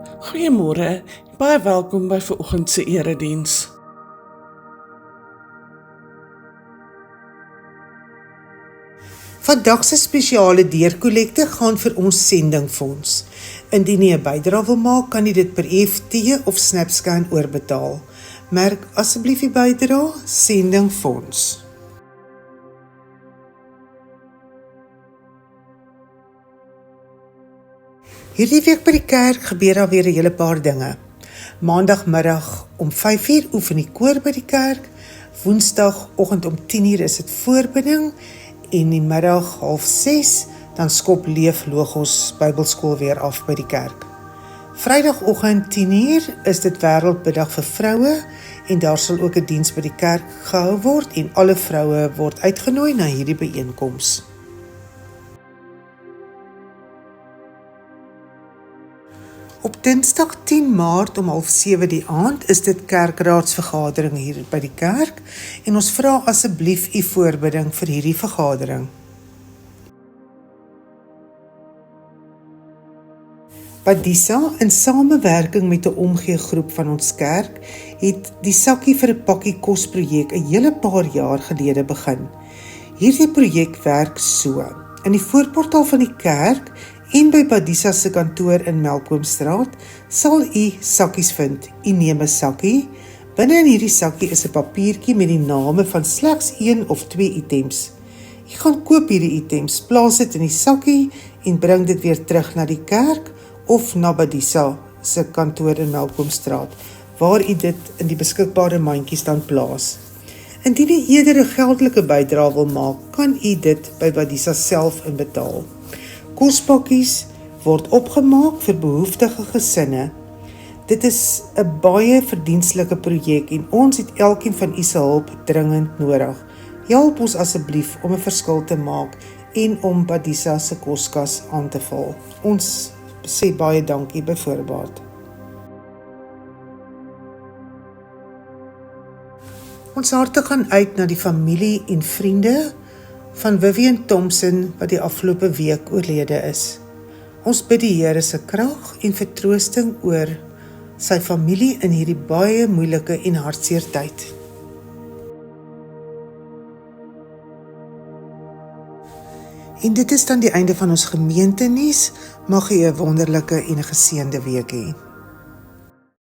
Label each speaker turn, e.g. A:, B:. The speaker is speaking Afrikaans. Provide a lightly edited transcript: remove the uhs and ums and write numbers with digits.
A: Goeiemôre, baie welkom by vanoggend se erediens.
B: Vandag se spesiale deurkollekte gaan vir ons sendingfonds. Indien jy 'n bydrae wil maak, kan jy dit per EFT of SnapScan oorbetaal. Merk asseblief die bydrae sendingfonds. Hierdie week by die kerk gebeur daar weer 'n hele paar dinge. Maandagmiddag om 5:00 oefen die koor by die kerk. Woensdagoggend om 10:00 is dit voorbeding en die middag 5:30 dan skop Leef Logos Bybelskool weer af by die kerk. Vrydagoggend 10:00 is dit wêreldbiddag vir vroue en daar sal ook 'n diens by die kerk gehou word en alle vroue word uitgenooi na hierdie byeenkoms. Op Dinsdag 10 Maart om 6:30 die aand is dit kerkraadsvergadering hier by die kerk en ons vra asseblief u voorbidding vir hierdie vergadering. Badisa, in samewerking met 'n omgee groep van ons kerk, het die Sakkie vir 'n pakkie kos projek 'n hele paar jaar gelede begin. Hierdie projek werk so: in die voorportaal van die kerk en by Badisa se kantoor in Melkboomstraat sal u sakkies vind. U neem 'n sakkie. Binne in hierdie sakkie is 'n papiertjie met die name van slegs 1 of 2 items. U gaan koop hierdie items, plaas dit in die sakkie en bring dit weer terug na die kerk of na Badisa se kantoor in Melkboomstraat, waar u dit in die beskikbare mandjies dan plaas. Indien u eerder 'n geldelike bydrae wil maak, kan u dit by Badisa self inbetaal. Kospakkies word opgemaak vir behoeftige gesinne. Dit is 'n baie verdienstelike projek en ons het elkeen van u se hulp dringend nodig. Help ons asseblief om 'n verskil te maak en om Badisa se koskas aan te vul. Ons sê baie dankie by voorbaat. Ons harte gaan uit na die familie en vriende van Vivian Thompson wat die afgelope week oorlede is. Ons bid die Here se krag en vertroosting oor sy familie in hierdie baie moeilike en hartseer tyd. En dit is dan die einde van ons gemeentenuus. Mag u 'n wonderlike en 'n geseënde week hê.